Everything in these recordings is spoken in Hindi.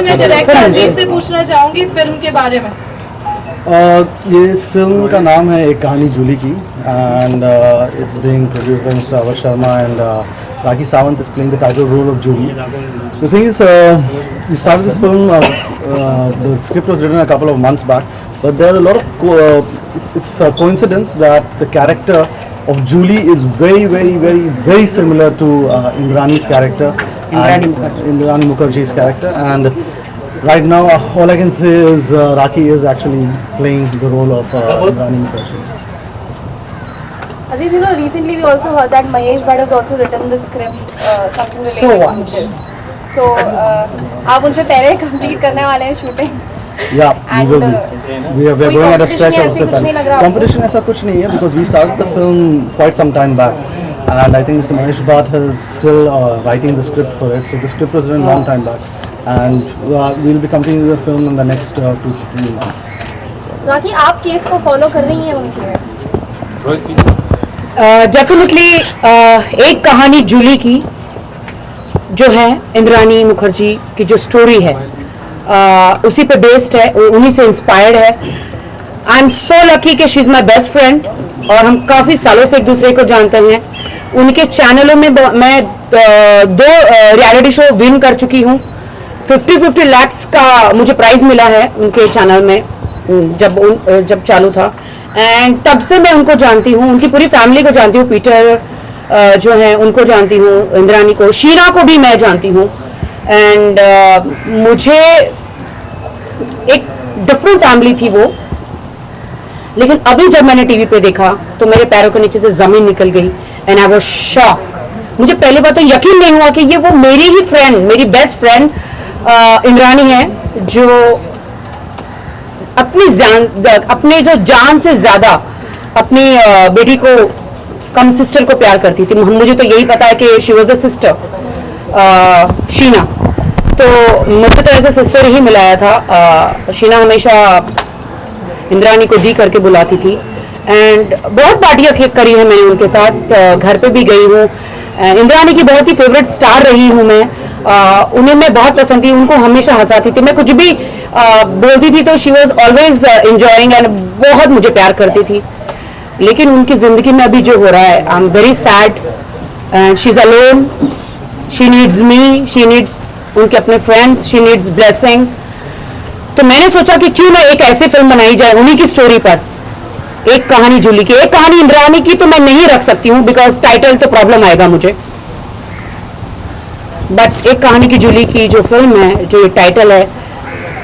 मैं डायरेक्टर अजीज से पूछना चाहूंगी फिल्म के बारे में। ये फिल्म का नाम है एक कहानी जूली की and it's being produced by mister our Sharma and Rakhi Sawant is playing the title role of Julie. The thing is, we started this film, the script was written a couple of months back, but there's a lot of, it's a coincidence that the character of Julie is very similar to Indrani's character, Indrani Mukherjee's character, and right now all I can say is Rakhi is actually playing the role of Indrani Mukherjee. Aziz, recently we also heard that Mahesh Bhatt has also written the script, something related to this. So, आप उनसे पहले complete करने वाले हैं shooting? Yeah, and we will be. We are going at a stretch of competition ऐसा कुछ नहीं है because we started the film quite some time back, and I think Mr. Mahesh Bhatt is still writing the script for it. So the script was written long time back, and we will be completing the film in the next 2 to 3 months. राखी, आप केस को follow कर रही हैं उनके? डेफिनेटली एक कहानी जूली की जो है इंद्रानी मुखर्जी की जो स्टोरी है उसी पे बेस्ड है, उन्हीं से इंस्पायर्ड है। आई एम सो लकी कि she is my best friend और हम काफ़ी सालों से एक दूसरे को जानते हैं। उनके चैनलों में मैं 2 रियलिटी शो विन कर चुकी हूँ। 50-50 lakhs का मुझे प्राइज़ मिला है उनके चैनल में जब चालू था, एंड तब से मैं उनको जानती हूँ, उनकी पूरी फैमिली को जानती हूँ। पीटर जो है उनको जानती हूँ, इंद्रानी को, शीना को भी मैं जानती हूँ, एंड मुझे एक डिफरेंट फैमिली थी वो, लेकिन अभी जब मैंने टीवी पे देखा तो मेरे पैरों के नीचे से जमीन निकल गई एंड आई वाज शॉक। मुझे पहली बात तो यकीन नहीं हुआ कि ये वो मेरी ही फ्रेंड, मेरी बेस्ट फ्रेंड इंद्रानी है जो अपने जो जान से ज्यादा अपनी बेटी को कम सिस्टर को प्यार करती थी। मुझे तो यही पता है कि she was a sister Sheena, तो मुझे तो ऐसा सिस्टर ही मिलाया था। शीना हमेशा इंद्रानी को दी करके बुलाती थी एंड बहुत पार्टियाँ करी हैं मैंने उनके साथ, घर पे भी गई हूँ। इंद्रानी की बहुत ही फेवरेट स्टार रही हूँ मैं, उन्हें मैं बहुत पसंद थी, उनको हमेशा हंसाती थी। मैं कुछ भी बोलती थी तो she was always enjoying and बहुत मुझे प्यार करती थी। लेकिन उनकी ज़िंदगी में अभी जो हो रहा है, I am very sad and she is alone, she needs me, she needs उनके अपने फ्रेंड्स, शी नीड्स ब्लेसिंग। तो मैंने सोचा कि क्यों ना एक ऐसी फिल्म बनाई जाए उन्हीं की स्टोरी पर, एक कहानी जूली की। एक कहानी इंद्रानी की तो मैं नहीं रख सकती हूँ बिकॉज टाइटल तो प्रॉब्लम आएगा मुझे, बट एक कहानी की जूली की जो फिल्म है, जो ये टाइटल है,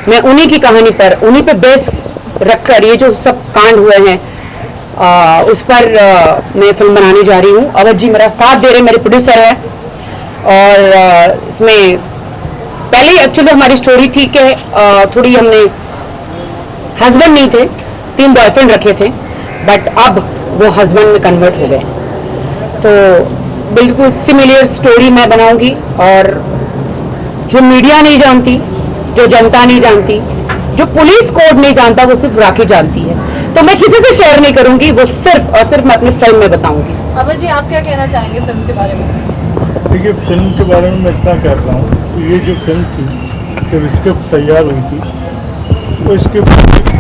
मैं उन्हीं की कहानी पर, उन्हीं पे बेस रखकर ये जो सब कांड हुए हैं उस पर मैं फिल्म बनाने जा रही हूँ। अवध जी मेरा साथ दे रहे, मेरे प्रोड्यूसर है, और इसमें पहले एक्चुअली हमारी स्टोरी थी कि थोड़ी हमने हस्बैंड नहीं थे, 3 बॉयफ्रेंड रखे थे, बट अब वो हस्बैंड में कन्वर्ट हो गए। तो बिल्कुल सिमिलर स्टोरी मैं बनाऊंगी, और जो मीडिया नहीं जानती, जो जनता नहीं जानती, जो पुलिस कोर्ट नहीं जानता, वो सिर्फ राखी जानती है। तो मैं किसी से शेयर नहीं करूंगी, वो सिर्फ और सिर्फ मैं अपनी फिल्म में बताऊंगी। अवध जी, आप क्या कहना चाहेंगे फिल्म के बारे में? देखिए, फिल्म के बारे में मैं इतना कहता हूँ, ये जो फिल्म थी, जब स्क्रिप्ट तैयार हुई थी, तो स्क्रिप्ट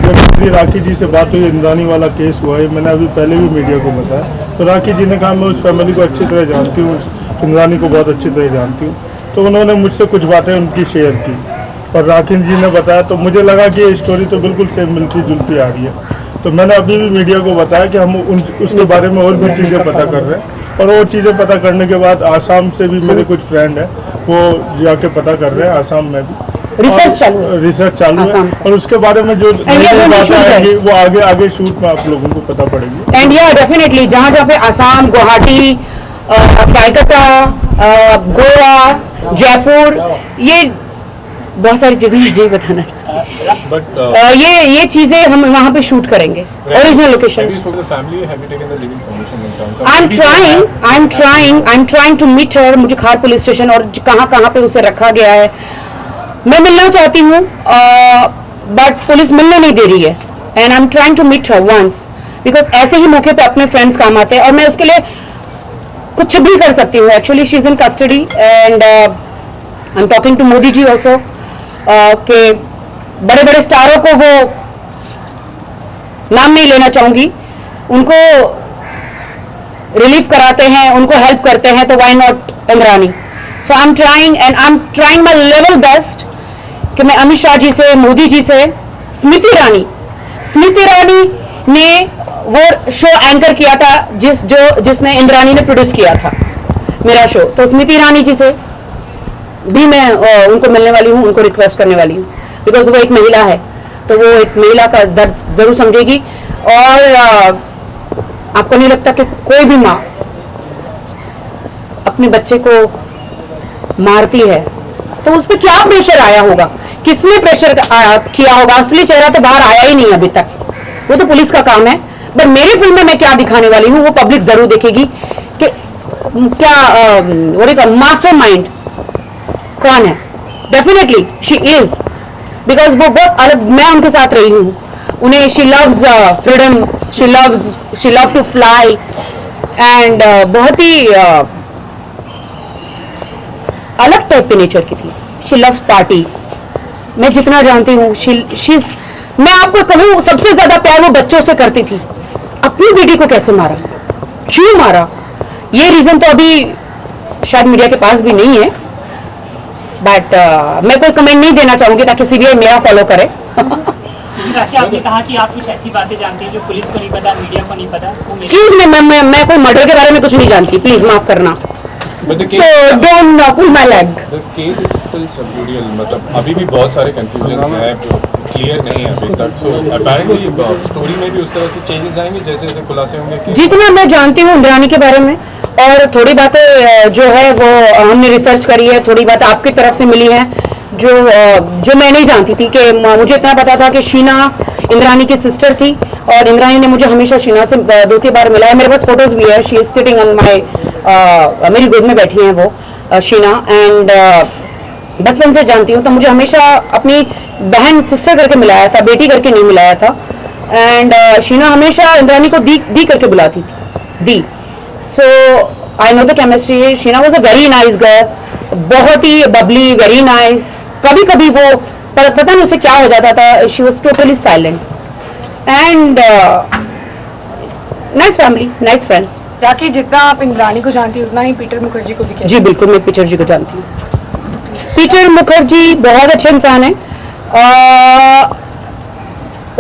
जब राखी जी से बात हुई, इंद्रानी वाला केस हुआ है, मैंने अभी पहले भी मीडिया को बताया, तो राखी जी ने कहा मैं उस फैमिली को अच्छी तरह जानती हूँ, इंद्रानी को बहुत अच्छी तरह जानती हूँ, तो उन्होंने मुझसे कुछ बातें उनकी शेयर की और राखी जी ने बताया, तो मुझे लगा कि ये स्टोरी तो बिल्कुल सेम मिलती जुलती आ रही है। तो मैंने अभी भी मीडिया को बताया कि हम उसके बारे में और भी चीज़ें पता कर रहे हैं, और वो चीज़ें पता करने के बाद आसाम से भी मेरे कुछ फ्रेंड हैं, वो जाके पता कर रहे हैं आसाम में भी। रिसर्च चालू है, और उसके बारे में जो बातें आएंगी वो आगे शूट में आप लोगों को पता पड़ेगी। एंड या डेफिनेटली जहाँ पे आसाम, गुवाहाटी, कलकत्ता, गोवा, जयपुर, ये बहुत सारी चीजें नहीं बताना चाहती, ये चीजें हम वहाँ पे शूट करेंगे original location. I am trying to meet her. मुझे खार पुलिस स्टेशन और कहाँ पे उसे रखा गया है, मैं मिलना चाहती हूँ, बट पुलिस मिलने नहीं दे रही है, and I am trying to meet her once, because ऐसे ही मौके पे अपने फ्रेंड्स काम आते हैं, और मैं उसके लिए कुछ भी कर सकती हूँ। Actually she is in custody and I am talking to Modi ji also, कि बड़े बड़े स्टारों को वो नाम नहीं लेना चाहूंगी, उनको रिलीफ कराते हैं, उनको हेल्प करते हैं, तो why not Indrani. So I am trying my level best कि मैं अमित शाह जी से, मोदी जी से, स्मृति ईरानी ने वो शो एंकर किया था जिसने इंद्रानी ने प्रोड्यूस किया था मेरा शो, तो स्मृति ईरानी जी से भी मैं उनको मिलने वाली हूँ, उनको रिक्वेस्ट करने वाली हूँ, बिकॉज वो एक महिला है, तो वो एक महिला का दर्द जरूर समझेगी। और आपको नहीं लगता कि कोई भी माँ अपने बच्चे को मारती है तो उस पर क्या प्रेशर आया होगा, किसने प्रेशर किया होगा? असली चेहरा तो बाहर आया ही नहीं अभी तक, वो तो पुलिस का काम है। बट मेरी फिल्म में मैं क्या दिखाने वाली हूँ वो पब्लिक जरूर देखेगी कि क्या मास्टर माइंड कौन है। डेफिनेटली शी इज, बिकॉज वो बहुत अलग, मैं उनके साथ रही हूँ, उन्हें she loves freedom, she love to fly and बहुत ही अलग टाइप के नेचर की थी। शी लव्स पार्टी, मैं जितना जानती हूँ मैं आपको कहूँ सबसे ज्यादा प्यार वो बच्चों से करती थी। अपनी बेटी को कैसे मारा, क्यों मारा, ये रीजन तो अभी शायद मीडिया के पास भी नहीं है, बट मैं कोई कमेंट नहीं देना चाहूंगी ताकि सीबीआई मेरा फॉलो करे। राखी, आपने कहा कि आप कुछ ऐसी बातें जानती हैं जो पुलिस को नहीं पता, मीडिया को नहीं पता। एक्सक्यूज मी, मैं कोई मर्डर के बारे में कुछ नहीं जानती, प्लीज माफ करना। So don't pull my leg. The case is still sub judice, मतलब अभी भी बहुत सारे confusions हैं, क्लियर नहीं है अभी तक। So apparently स्टोरी में भी उस तरह से चेंजेस आएंगे जैसे जैसे खुलासे होंगे कि जितना मैं जानती हूँ इंद्रानी के बारे में, और थोड़ी बातें जो है वो हमने रिसर्च करी है, थोड़ी बातें आपकी तरफ से मिली हैं जो मैं नहीं जानती थी। कि मुझे इतना पता था कि शीना इंद्रानी की सिस्टर थी और इंद्रानी ने मुझे हमेशा शीना से 2-3 बार मिला है। मेरे पास फोटोज भी है, she is sitting on my, मेरी गोद में बैठी हैं वो शीना, एंड बचपन से जानती हूँ, तो मुझे हमेशा अपनी बहन सिस्टर करके मिलाया था, बेटी करके नहीं मिलाया था। एंड शीना हमेशा इंद्रानी को दी करके बुलाती थी, दी। So I know the chemistry. Sheena was a very nice girl, बहुत ही बबली, वेरी नाइस। कभी कभी वो पता नहीं उसे क्या हो जाता था, she was totally silent and nice family, nice friends. Rakhi, जितना आप इंद्रानी को जानती हो उतना ही पीटर मुखर्जी को भी कहती जी बिल्कुल, मैं पीटर जी को जानती हूँ। पीटर मुखर्जी बहुत अच्छे इंसान है।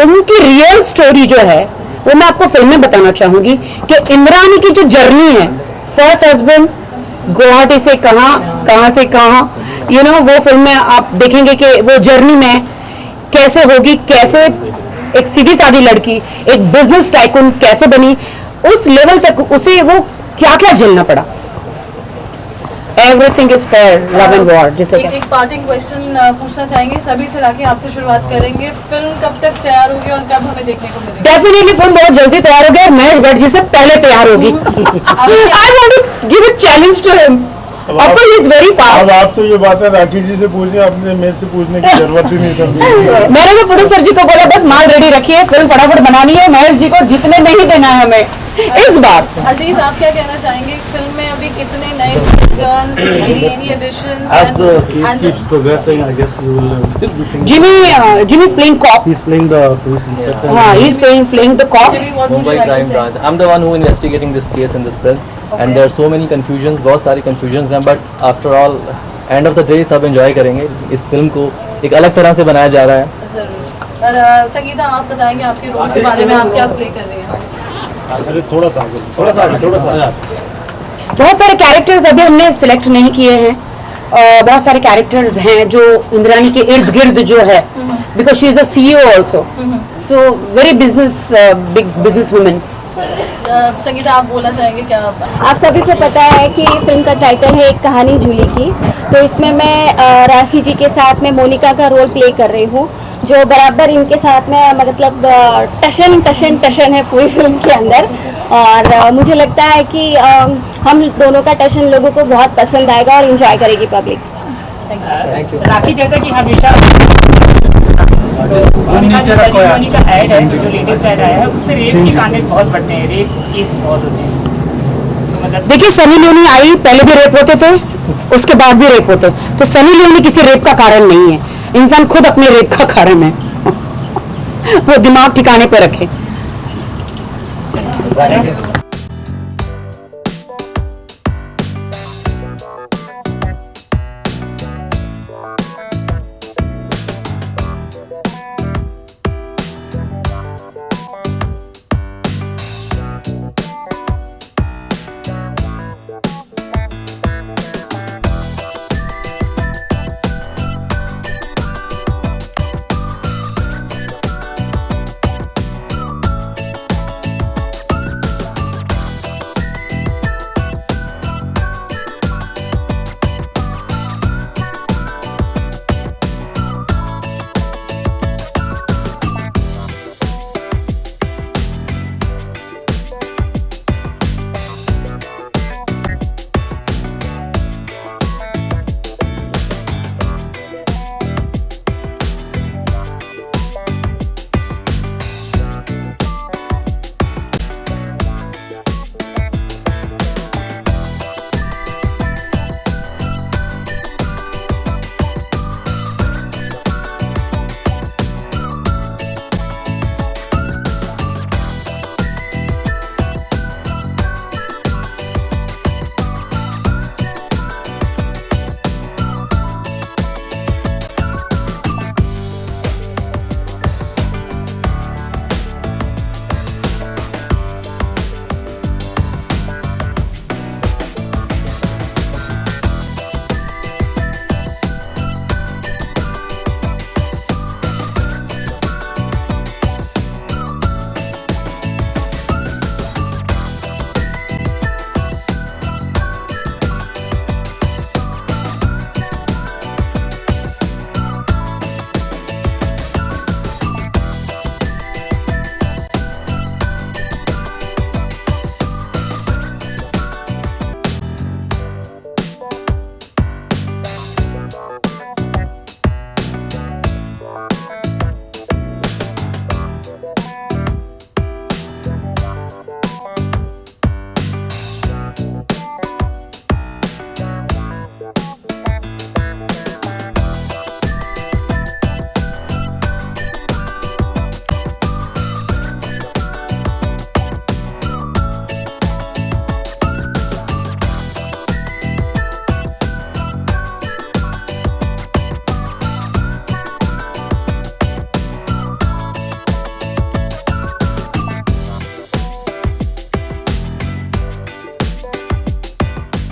उनकी रियल स्टोरी जो है वो मैं आपको फिल्म में बताना चाहूंगी कि इंद्रानी की जो जर्नी है, फर्स्ट हस्बैंड गुवाहाटी से कहाँ से कहाँ, वो फिल्म में आप देखेंगे कि वो जर्नी में कैसे होगी, कैसे एक सीधी सादी लड़की एक बिजनेस टाइकून कैसे बनी, उस लेवल तक उसे वो क्या क्या झेलना पड़ा। Everything is fair, love and war जिसे कहते हैं। एक पार्टिंग क्वेश्चन पूछना चाहेंगे सभी से, राखी आपसे शुरुआत करेंगे। फिल्म कब तक तैयार होगी और कब हमें देखने को मिलेगी? डेफिनेटली फिल्म बहुत जल्दी तैयार होगी और महेश भट्ट जी से पहले तैयार होगी। I want to give a challenge to him. Of course he is very अब फास्ट। आप तो ये बात है राखी जी से पूछिए, आपने मेरे से पूछने की जरूरत ही नहीं समझी। मैंने तो प्रोड्यूसर जी को बोला बस माल रेडी रखिए, फिल्म फटाफट बनानी है, महेश जी को जितने नहीं देना है हमें इस बार। अजीज, आप क्या कहना चाहेंगे? फिल्म में अभी कितने नए turns, any additions? As the case keeps progressing, I guess you will be seeing. Jimmy is playing cop. He's playing the police inspector. He is playing the cop. What would you Mumbai like to Crime say? Branch. I'm the one who investigating this case in this film, and there are so many confusions, बहुत सारी confusions हैं, but after all, end of the day सब enjoy करेंगे। इस फिल्म को एक अलग तरह से बनाया जा रहा है। जरूर। और संगीता, आप बताएंगे आपके रोल के बारे में, आप क्या प्ले कर रही हैं? अरे थोड़ा सा बहुत सारे कैरेक्टर्स अभी हमने सिलेक्ट नहीं किए हैं। बहुत सारे कैरेक्टर्स हैं जो इंद्रानी के इर्द गिर्द जो है, because she is a CEO also, so very big business women. Sangeeta, आप बोलना चाहेंगे क्या? आप सभी को पता है कि फिल्म का टाइटल है एक कहानी जूली की, तो इसमें मैं राखी जी के साथ में मोनिका का रोल प्ले कर रही हूँ, जो बराबर इनके साथ में मतलब टशन है पूरी फिल्म के अंदर। और मुझे लगता है कि हम दोनों का टशन लोगों को बहुत पसंद आएगा और एंजॉय करेगी पब्लिक। Thank you. राखी, जैसा कि हमेशा सेरेमनी का ऐड है, जो लेटेस्ट ऐड आया है, उससे रेप के कांड बहुत बढ़ते हैं, रेप केस बहुत होते हैं, तो मतलब देखिए सनी लियोनी आई, पहले भी रेप होते थे, उसके बाद भी रेप होते, तो सनी लियोनी किसी रेप का कारण नहीं है। इंसान खुद अपने रेप का कारण है। वो दिमाग ठिकाने पे रखे।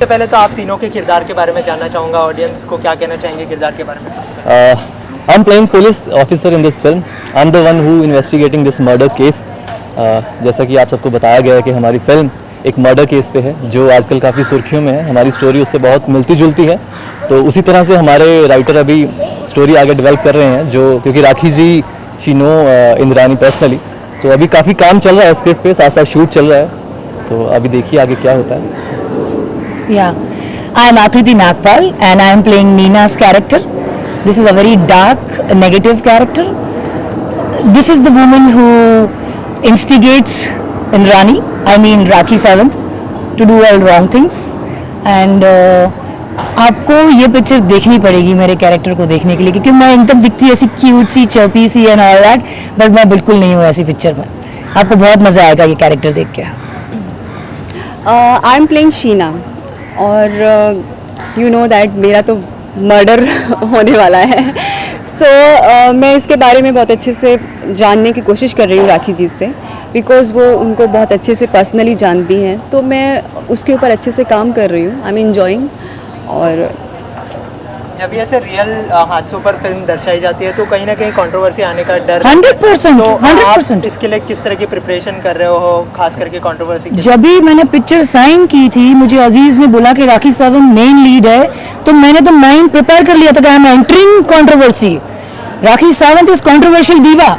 सबसे पहले तो आप तीनों के किरदार के बारे में जानना चाहूँगा, ऑडियंस को क्या कहना चाहेंगे किरदार के बारे में? I'm playing police officer in this film. I'm the one who investigating this murder case. जैसा कि आप सबको बताया गया है कि हमारी फिल्म एक मर्डर केस पे है जो आजकल काफ़ी सुर्खियों में है। हमारी स्टोरी उससे बहुत मिलती जुलती है, तो उसी तरह से हमारे राइटर अभी स्टोरी आगे डेवलप कर रहे हैं, जो क्योंकि राखी जी शी नो इंद्रानी पर्सनली, तो अभी काफ़ी काम चल रहा है स्क्रिप्ट पे, साथ साथ शूट चल रहा है, तो अभी देखिए आगे क्या होता है। Yeah, I am Akriti Nagpal and I am playing Neena's character. This is a very dark, negative character. This is the woman who instigates Indrani, I mean Rakhi Sawant, to do all wrong things. And आपको ये पिक्चर देखनी पड़ेगी मेरे कैरेक्टर को देखने के लिए, क्योंकि मैं एकदम दिखती ऐसी क्यूट सी, चर्पी सी एंड ऑल दैट, बट मैं बिल्कुल नहीं हूँ ऐसी पिक्चर में। आपको बहुत मज़ा आएगा ये कैरेक्टर देख के। आई एम प्लेइंग शीना और यू नो दैट मेरा तो मर्डर होने वाला है, सो मैं इसके बारे में बहुत अच्छे से जानने की कोशिश कर रही हूँ राखी जी से, बिकॉज़ वो उनको बहुत अच्छे से पर्सनली जानती हैं, तो मैं उसके ऊपर अच्छे से काम कर रही हूँ। I am enjoying. और जब ऐसे रियल हादसों पर फिल्म दर्शाई जाती है तो कहीं ना कहीं कंट्रोवर्सी आने का डर 100%, तो 100%। आप इसके लिए किस तरह की प्रिपरेशन कर रहे हो, खास करके कंट्रोवर्सी के? जब भी मैंने पिक्चर साइन की थी, मुझे अजीज ने बोला कि राखी सावंत मेन लीड है, तो मैंने तो माइंड प्रिपेयर कर लिया था कि I am entering controversy. Rakhi Sawant is controversial दीवा।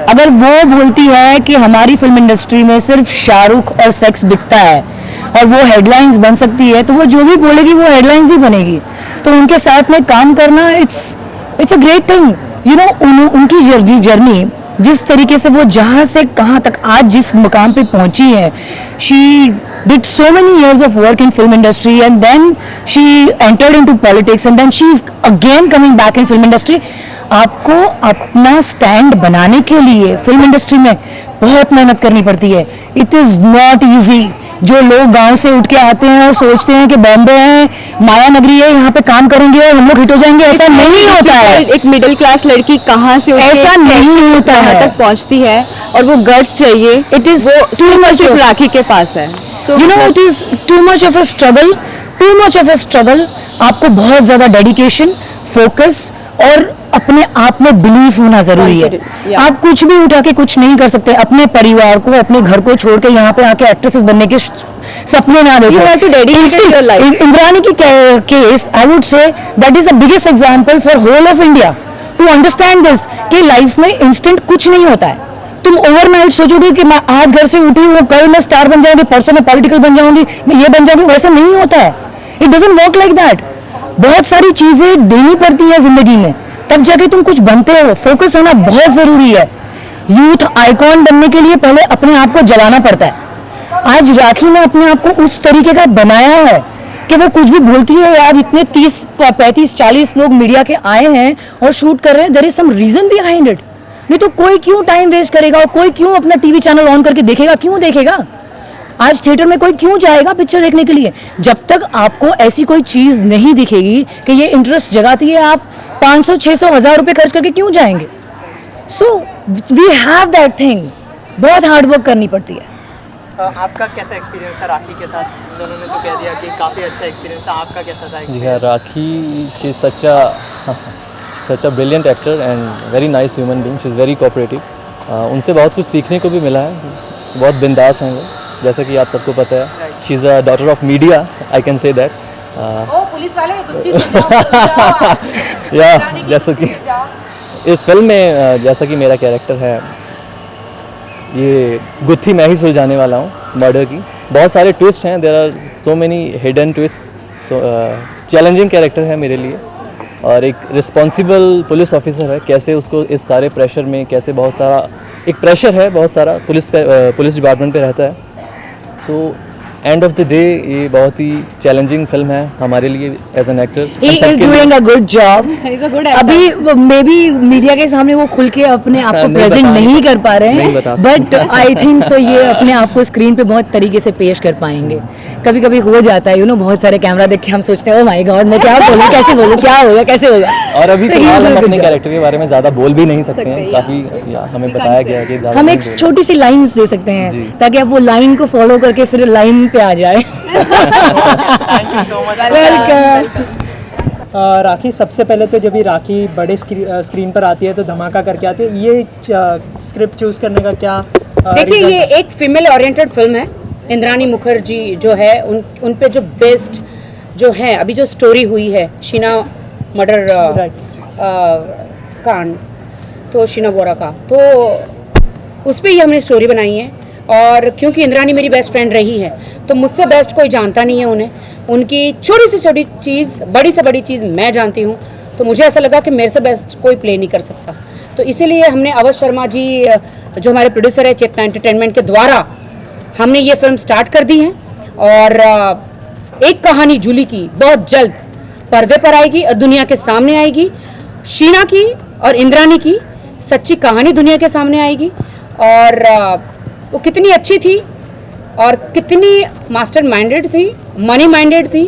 अगर वो बोलती है कि हमारी फिल्म इंडस्ट्री में सिर्फ शाहरुख और सेक्स बिकता है और वो हेडलाइंस बन सकती है, तो वो जो भी बोलेगी वो हेडलाइंस ही बनेगी। तो उनके साथ में काम करना it's a great thing, you know. उनकी जर्नी जिस तरीके से वो जहाँ से कहाँ तक आज जिस मुकाम पे पहुंची है, she did so many years of work in film industry and then she entered into politics and then she is again coming back in film industry. आपको अपना स्टैंड बनाने के लिए फिल्म इंडस्ट्री में बहुत मेहनत करनी पड़ती है. It is not easy. जो लोग गांव से उठ के आते हैं और सोचते हैं कि बॉम्बे है, माया नगरी है, यहाँ पे काम करेंगे और हम लोग हिट हो जाएंगे, ऐसा नहीं होता है. एक मिडिल क्लास लड़की कहाँ से ऐसा नहीं होता है. यहाँ तक पहुँचती है और वो गट्स चाहिए. It is too much of Rakhi के पास है. You know it is too much of a struggle. Too much of a struggle. आपको बहुत ज्यादा डेडिकेशन, फोकस और अपने आप में बिलीफ होना जरूरी है. आप कुछ भी उठा के कुछ नहीं कर सकते. अपने परिवार को, अपने घर को छोड़ के यहाँ पे आके एक्ट्रेसेस बनने के सपने ना देखो. इंद्रानी की case I would say that is the biggest example for whole of India to understand this कि लाइफ में इंस्टेंट कुछ नहीं होता है. तुम ओवरनाइट सोचोगे कि मैं आज घर से उठी हूँ, कल मैं स्टार बन जाऊंगी, परसों मैं पॉलिटिकल बन जाऊंगी, मैं ये बन जाऊंगी. वैसे नहीं होता है. It doesn't work like that. बहुत सारी चीजें देनी पड़ती है जिंदगी में, तब जाके तुम कुछ बनते हो. फोकस होना बहुत जरूरी है. यूथ आइकॉन बनने के लिए पहले अपने आप को जलाना पड़ता है. आज राखी ने अपने आप को उस तरीके का बनाया है कि वो कुछ भी बोलती है. यार इतने 30, 35, 40 लोग मीडिया के आए हैं और शूट कर रहे हैं. There is some reason behind it. नहीं तो कोई क्यों टाइम वेस्ट करेगा और कोई क्यों अपना टीवी चैनल ऑन करके देखेगा? क्यों देखेगा? आज थिएटर में कोई क्यों जाएगा पिक्चर देखने के लिए? जब तक आपको ऐसी कोई चीज नहीं दिखेगी कि ये इंटरेस्ट जगाती है, आप 500, 600, 1000 रुपए खर्च करके क्यों जाएंगे? So we have that thing. बहुत हार्ड वर्क करनी पड़ती है. आपका कैसा एक्सपीरियंस था राखी के साथ? दोनों ने तो कह दिया कि काफ़ी अच्छा एक्सपीरियंस था. आपका कैसा था? जी हाँ, Rakhi she is such a brilliant actor and very nice human being. She is very cooperative. उनसे बहुत कुछ सीखने को भी मिला है. बहुत बिंदास हैं वो, जैसा कि आप सबको पता है. She is a daughter of media, I can say that. Police वाले गुत्ती से जाओ. या जैसा कि इस फिल्म में जैसा कि मेरा कैरेक्टर है, ये गुत्थी मैं ही सुलझाने वाला हूँ मर्डर की. बहुत सारे ट्विस्ट हैं. There are so many hidden twist. So challenging character है मेरे लिए और एक रिस्पॉन्सिबल पुलिस ऑफिसर है. कैसे उसको इस सारे प्रेशर में, कैसे बहुत सारा एक प्रेशर है, बहुत सारा पुलिस डिपार्टमेंट पे रहता है. So end of the day ये बहुत ही चैलेंजिंग फिल्म है हमारे लिए as an actor. He is doing a good job. He's a good actor. अभी मे बी मीडिया के सामने वो खुल के अपने आप को प्रेजेंट नहीं कर पा रहे हैं, बट आई थिंक सो ये अपने आप को स्क्रीन पे बहुत तरीके से पेश कर पाएंगे. कभी कभी हो जाता है, यू नो, बहुत सारे कैमरा देख के हम सोचते हैं, ओ माय गॉड, मैं क्या बोलूं, कैसे बोलूं, क्या होगा, कैसे होगा. और अभी फिलहाल हम अपने कैरेक्टर के बारे में ज़्यादा बोल भी नहीं सकते हैं. काफ़ी हमें बताया गया है कि हम एक छोटी सी लाइंस दे सकते हैं ताकि आप वो लाइन को फॉलो करके फिर लाइन पे आ जाए. Thank you so much. Welcome. Rakhi, सबसे पहले तो जब ये राखी बड़े स्क्रीन पर आती है तो धमाका करके आती है. ये स्क्रिप्ट चूज करने का क्या देखिए, ये एक फीमेल ओरिएंटेड फिल्म है. इंद्रानी मुखर्जी जो है उन पे जो बेस्ड जो है अभी जो स्टोरी हुई है शीना मर्डर कांड, तो शीना बोरा का, तो उस पर ही हमने स्टोरी बनाई है. और क्योंकि इंद्रानी मेरी बेस्ट फ्रेंड रही है तो मुझसे बेस्ट कोई जानता नहीं है उन्हें. उनकी छोटी से छोटी चीज़, बड़ी से बड़ी चीज़ मैं जानती हूँ. तो मुझे ऐसा लगा कि मेरे से बेस्ट कोई प्ले नहीं कर सकता. तो इसीलिए हमने अवध शर्मा जी जो हमारे प्रोड्यूसर है चेतना एंटरटेनमेंट के द्वारा हमने ये फिल्म स्टार्ट कर दी है. और एक कहानी जूली की बहुत जल्द पर्दे पर आएगी और दुनिया के सामने आएगी. शीना की और इंद्रानी की सच्ची कहानी दुनिया के सामने आएगी. और वो कितनी अच्छी थी और कितनी मास्टर माइंडेड थी, मनी माइंडेड थी,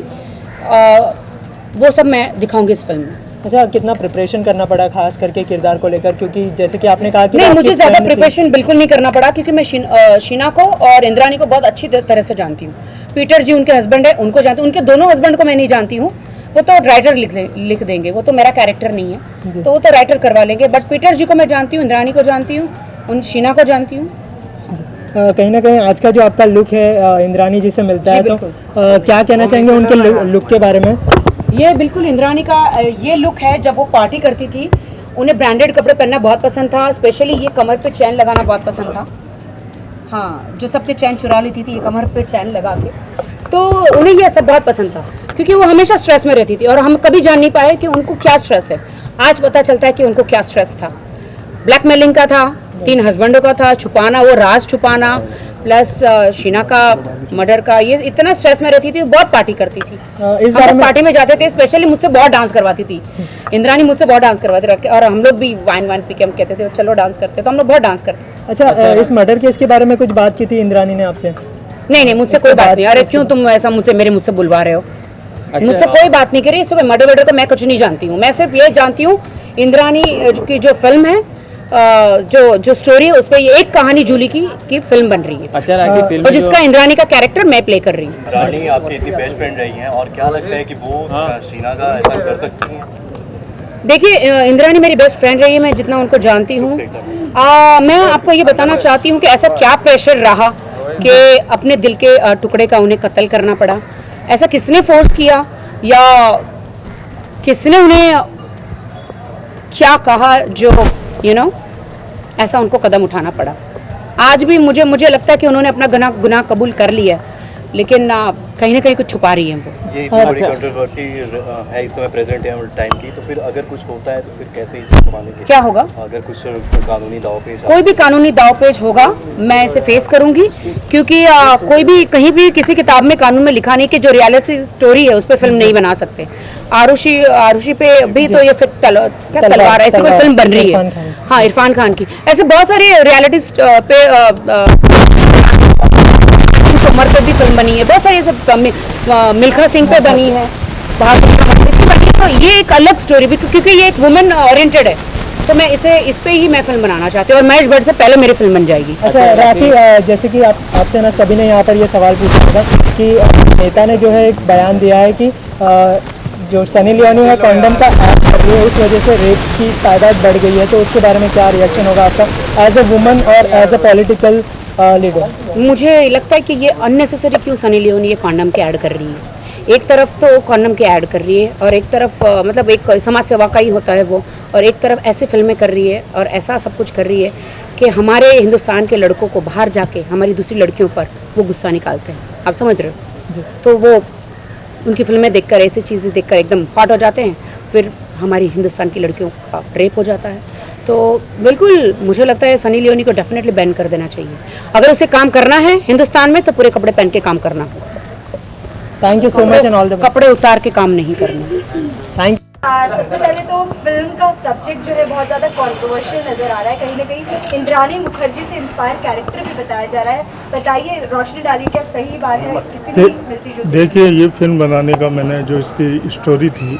वो सब मैं दिखाऊंगी इस फिल्म में. अच्छा, कितना प्रिपरेशन करना पड़ा खास करके किरदार को लेकर? क्योंकि जैसे कि आपने कहा कि नहीं, मुझे ज़्यादा प्रिपरेशन बिल्कुल नहीं करना पड़ा क्योंकि मैं शीना को और इंद्रानी को बहुत अच्छी तरह से जानती हूँ. पीटर जी उनके हस्बैंड है, उनको जानती हूँ. उनके दोनों हस्बैंड को मैं नहीं जानती हूँ, वो तो राइटर लिख देंगे, वो तो मेरा कैरेक्टर नहीं है, तो वो तो राइटर करवा लेंगे. बट पीटर जी को मैं जानती हूँ, इंद्रानी को जानती हूँ, उन शीना को जानती हूँ. कहीं ना कहीं आज का जो आपका लुक है इंद्रानी जी से मिलता है, तो क्या कहना चाहेंगे उनके लुक के बारे में? ये बिल्कुल इंद्रानी का ये लुक है. जब वो पार्टी करती थी उन्हें ब्रांडेड कपड़े पहनना बहुत पसंद था. स्पेशली ये कमर पे चैन लगाना बहुत पसंद था. हाँ, जो सबके चैन चुरा लेती थी ये कमर पे चैन लगा के, तो उन्हें ये सब बहुत पसंद था क्योंकि वो हमेशा स्ट्रेस में रहती थी और हम कभी जान नहीं पाए कि उनको क्या स्ट्रेस है. आज पता चलता है कि उनको क्या स्ट्रेस था. ब्लैकमेलिंग का था, 3 हस्बैंडों का था, छुपाना, वो राज छुपाना, प्लस शीना का मर्डर का ये इतना स्ट्रेस में रहती थी, बहुत पार्टी करती थी। इस हम बारे लोग में पार्टी में जाते थे, स्पेशली मुझसे बहुत डांस करवाती थी इंद्रानी, मुझसे बहुत डांस करवाती रखे, और हम लोग भी वाइन पी के हम कहते थे चलो डांस करते, तो हम लोग बहुत डांस करते। अच्छा, इस मर्डर केस के बारे में कुछ बात की थी इंद्रानी ने आपसे? नहीं, मुझसे कोई बात नहीं। अरे क्यों तुम ऐसा मेरे मुझसे बुलवा रहे हो? मुझसे कोई बात नहीं करी। इसको मर्डर वर्डर को मैं कुछ नहीं जानती हूँ। मैं सिर्फ ये जानती हूँ इंद्रानी की जो फिल्म है, जो स्टोरी है, उस पर ये एक कहानी जूली की फिल्म बन रही है। अच्छा, राखी फिल्म और जिसका इंद्रानी का कैरेक्टर मैं प्ले कर रही हूँ। रानी आपकी इतनी बेस्ट फ्रेंड रही हैं, और क्या लगता है कि वो शीना का ऐसा कर सकती हैं? देखिए, इंद्रानी मेरी बेस्ट फ्रेंड रही है, मैं जितना उनको जानती हूँ। मैं आपको ये बताना चाहती हूँ कि ऐसा क्या प्रेशर रहा कि अपने दिल के टुकड़े का उन्हें कत्ल करना पड़ा। ऐसा किसने फोर्स किया, या किसने उन्हें क्या कहा जो ऐसा उनको कदम उठाना पड़ा। आज भी मुझे लगता है कि उन्होंने अपना गुनाह कबूल कर लिया, लेकिन कहीं ना कहीं कुछ छुपा रही है वो। ये इतनी बड़ी कंट्रोवर्सी है इस समय प्रेजेंट टाइम की, तो फिर अगर कुछ होता है तो फिर कैसे इसे संभालेंगे? क्या होगा? अगर कुछ कानूनी दावपेच, कोई भी कानूनी दावपेच होगा, मैं इसे फेस करूंगी, क्योंकि कोई भी कहीं भी किसी किताब में कानून में लिखा नहीं कि जो रियलिटी स्टोरी है उस पर फिल्म नहीं बना सकते। आरुषि पे भी तो ये फिर तलवार ऐसी कोई फिल्म बन रही है। हाँ, इरफान खान की। ऐसे बहुत सारी रियलिटी पे उमर पे भी फिल्म बनी है, बहुत सारी सब मिल्खा सिंह पे बनी है, तो ये एक अलग स्टोरी भी, क्योंकि ये एक वुमेन ओरिएंटेड है, तो मैं इस पे ही मैं फिल्म बनाना चाहती हूँ, और महेश भट्ट से पहले मेरी फिल्म बन जाएगी। अच्छा राखी, जैसे कि आपसे ना सभी ने यहाँ पर ये सवाल पूछा था कि नेता ने जो है एक बयान दिया है कि जो सनी लियोनी है कॉन्डम का ऐड कर रही है, उस वजह से रेप की तादाद बढ़ गई है, तो उसके बारे में क्या रिएक्शन होगा आपका एज अ वुमन और एज अ पॉलिटिकल लीडर? मुझे लगता है कि ये अननेसेसरी क्यों सनी लियोनी ये कॉन्डम के ऐड कर रही है। एक तरफ तो कॉन्डम के ऐड कर रही है, और एक तरफ मतलब एक समाज सेवा का ही होता है वो, और एक तरफ ऐसे फिल्में कर रही है और ऐसा सब कुछ कर रही है कि हमारे हिंदुस्तान के लड़कों को बाहर जाके हमारी दूसरी लड़कियों पर वो गुस्सा निकालते हैं। आप समझ रहे हो? तो वो उनकी फिल्में देखकर, ऐसी चीज़ें देखकर एकदम हॉट हो जाते हैं, फिर हमारी हिंदुस्तान की लड़कियों का रेप हो जाता है। तो बिल्कुल मुझे लगता है सनी लियोनी को डेफिनेटली बैन कर देना चाहिए। अगर उसे काम करना है हिंदुस्तान में तो पूरे कपड़े पहन के काम करना। Thank you so much and all the best. कपड़े उतार के काम नहीं करना। थैंक सबसे पहले तो फिल्म का सब्जेक्ट जो है बहुत ज़्यादा कंट्रोवर्शियल नज़र आ रहा है। कहीं ना कहीं इंद्रानी मुखर्जी से इंस्पायर कैरेक्टर भी बताया जा रहा है। बताइए, रोशनी डाली, क्या सही बात है? कितनी मिलती जुलती? देखिए, ये फिल्म बनाने का मैंने जो इसकी स्टोरी थी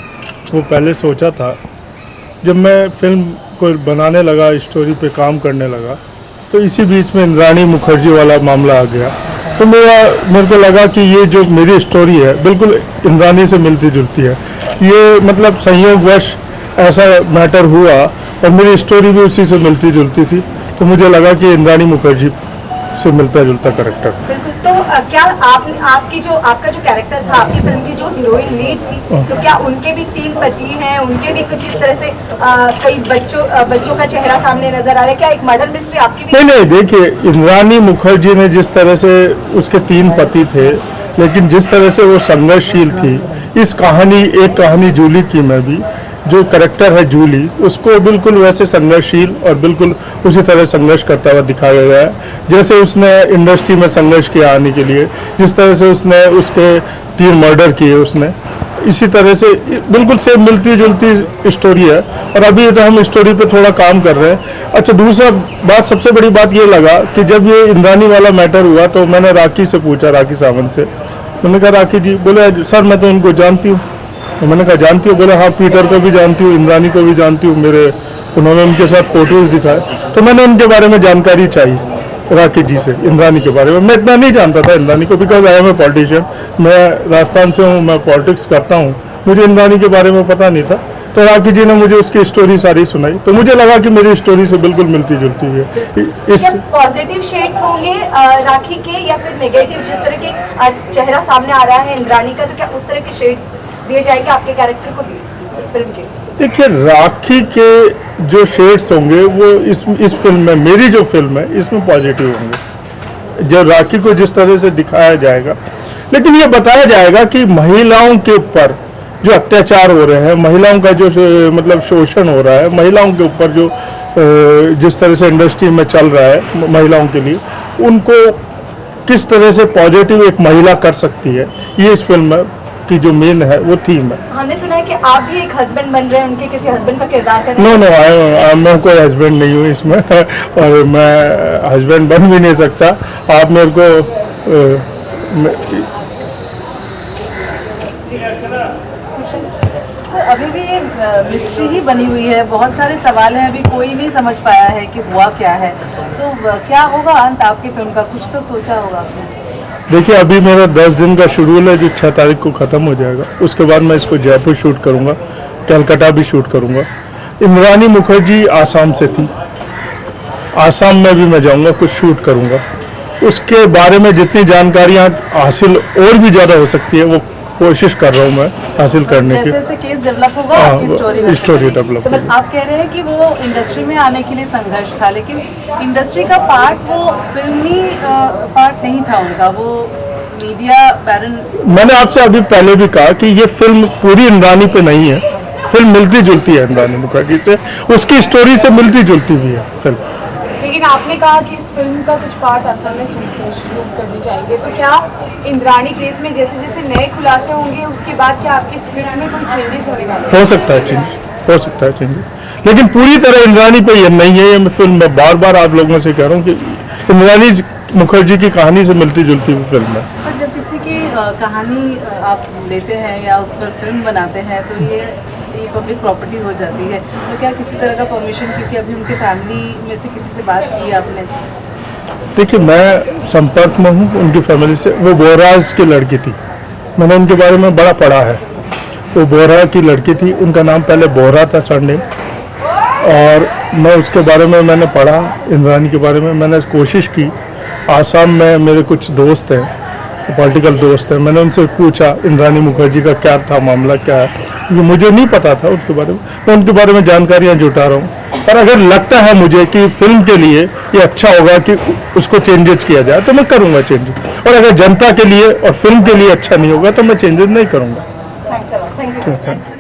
वो पहले सोचा था। जब मैं फिल्म को बनाने लगा, स्टोरी पे काम करने लगा, तो इसी बीच में इंद्रानी मुखर्जी वाला मामला आ गया। तो मेरे को लगा कि ये जो मेरी स्टोरी है बिल्कुल इंद्रानी से मिलती जुलती है। ये मतलब संयोगवश ऐसा मैटर हुआ और मेरी स्टोरी भी उसी से मिलती जुलती थी, तो मुझे लगा कि इंद्रानी मुखर्जी से मिलता जुलता कैरेक्टर। बिल्कुल। तो क्या आपका जो कैरेक्टर था, आपकी फिल्म की जो हीरोइन लीड थी, तो क्या उनके भी 3 पति हैं? उनके भी कुछ इस तरह से कई बच्चों का चेहरा सामने नजर आ रहा है? क्या एक मर्डर मिस्ट्री आपकी भी? नहीं, देखिए, इंद्रानी मुखर्जी ने जिस तरह से, उसके 3 पति थे, लेकिन जिस तरह से वो संघर्षशील थी, इस कहानी, एक कहानी जूली की में भी जो करेक्टर है जूली, उसको बिल्कुल वैसे संघर्षशील और बिल्कुल उसी तरह संघर्ष करता हुआ दिखाया गया है। जैसे उसने इंडस्ट्री में संघर्ष किया आने के लिए, जिस तरह से उसने उसके 3 मर्डर किए उसने, इसी तरह से बिल्कुल सेम मिलती जुलती स्टोरी है। और अभी तो हम स्टोरी पे थोड़ा काम कर रहे हैं। अच्छा, दूसरा बात, सबसे बड़ी बात ये लगा कि जब ये इंद्रानी वाला मैटर हुआ तो मैंने राखी से पूछा, राखी सावंत से, मैंने कहा राखी जी, बोले सर मैं तो उनको जानती हूँ। तो मैंने कहा जानती हूँ? बोले हाँ, पीटर को भी जानती हूँ, इंद्रानी को भी जानती हूँ, उन्होंने उनके साथ फोटोज दिखाए। तो मैंने उनके बारे में जानकारी चाहिए राखी जी से, इंद्रानी के बारे में। मैं इतना नहीं जानता था इंद्रानी को, because I am a politician, मैं राजस्थान से हूँ, मैं पॉलिटिक्स करता हूँ, मुझे इंद्रानी के बारे में पता नहीं था। तो राखी जी ने मुझे उसकी स्टोरी सारी सुनाई, तो मुझे लगा कि मेरी स्टोरी से बिल्कुल मिलती जुलती है। इस पॉजिटिव शेड्स होंगे राखी के, या फिर नेगेटिव, जिस तरह के चेहरा सामने आ रहा है इंद्रानी का, तो क्या उस तरह के शेड्स दिए जाएंगे आपके कैरेक्टर को भी इस फिल्म के? देखिए, राखी के जो शेड्स होंगे वो इस फिल्म में, मेरी जो फिल्म है इसमें पॉजिटिव होंगे, जो राखी को जिस तरह से दिखाया जाएगा। लेकिन ये बताया जाएगा कि महिलाओं के ऊपर जो अत्याचार हो रहे हैं, महिलाओं का जो मतलब शोषण हो रहा है, महिलाओं के ऊपर जो जिस तरह से इंडस्ट्री में चल रहा है महिलाओं के लिए, उनको किस तरह से पॉजिटिव एक महिला कर सकती है, ये इस फिल्म की जो मेन है वो थीम है। हमने सुना है कि आप भी एक हस्बैंड बन रहे हैं, उनके किसी हस्बैंड का किरदार कर रहे नो हैं। नो, मैं कोई हस्बैंड नहीं हूँ इसमें और मैं हस्बैंड बन भी नहीं सकता। आप मेरे को तो अभी भी ये मिस्ट्री ही बनी हुई है, बहुत सारे सवाल हैं, अभी कोई नहीं समझ पाया है कि हुआ क्या है। तो क्या होगा अंत आपकी फिल्म का, कुछ तो सोचा होगा आपने? देखिए, अभी मेरा 10 दिन का शेड्यूल है जो 6 तारीख को ख़त्म हो जाएगा। उसके बाद मैं इसको जयपुर शूट करूँगा, कलकत्ता भी शूट करूँगा। इंद्रानी मुखर्जी आसाम से थी, आसाम में भी मैं जाऊँगा, कुछ शूट करूँगा। उसके बारे में जितनी जानकारियाँ हासिल और भी ज़्यादा हो सकती है वो कोशिश कर रहा हूँ मैं हासिल करने की। जैसे केस डेवलप होगा आपकी स्टोरी डेवलप तो आप कह रहे हैं कि वो इंडस्ट्री में आने के लिए संघर्ष था, लेकिन इंडस्ट्री का पार्ट वो फिल्मी पार्ट नहीं था उनका, वो मीडिया बैरन। मैंने आपसे अभी पहले भी कहा कि ये फिल्म पूरी इंद्रानी पे नहीं है, फिल्म मिलती जुलती है इंद्रानी मुखर्जी से, उसकी स्टोरी से मिलती जुलती भी है फिल्म। लेकिन आपने कहा कि इस फिल्म का कुछ पार्ट असल में शूट करनी चाहिए, तो क्या इंद्रानी केस में जैसे जैसे नए खुलासे होंगे उसके बाद क्या आपकी स्क्रिप्ट में कोई चेंजेस होने वाले? हो सकता है चेंज, हो सकता है चेंज, लेकिन पूरी तरह इंद्रानी पे ये नहीं है। ये फिल्म मैं बार बार आप लोगों से कह रहा हूँ कि इंद्रानी मुखर्जी की कहानी से मिलती जुलती हुई फिल्म है। पर जब किसी की कहानी आप लेते हैं या उस पर फिल्म बनाते हैं तो ये पब्लिक प्रॉपर्टी हो जाती है, तो क्या किसी तरह का परमिशन, क्योंकि अभी उनके फैमिली में से किसी से बात की आपने? देखिए, मैं संपर्क में हूँ उनकी फैमिली से। वो बोहराज की लड़की थी, मैंने उनके बारे में बड़ा पढ़ा है। वो बोहरा की लड़की थी, उनका नाम पहले बोहरा था सरनेम, और मैं उसके बारे में मैंने पढ़ा, इंद्रानी के बारे में मैंने कोशिश की। आसाम में मेरे कुछ दोस्त हैं, पॉलिटिकल दोस्त हैं, मैंने उनसे पूछा इंद्रानी मुखर्जी का क्या था मामला, क्या है, क्योंकि मुझे नहीं पता था उसके बारे में। मैं उनके बारे में जानकारियाँ जुटा रहा हूँ, और अगर लगता है मुझे कि फिल्म के लिए ये अच्छा होगा कि उसको चेंजेस किया जाए तो मैं करूँगा चेंजेस, और अगर जनता के लिए और फिल्म के लिए अच्छा नहीं होगा तो मैं चेंजेस नहीं करूँगा। Thanks a lot, thank you. Thank you.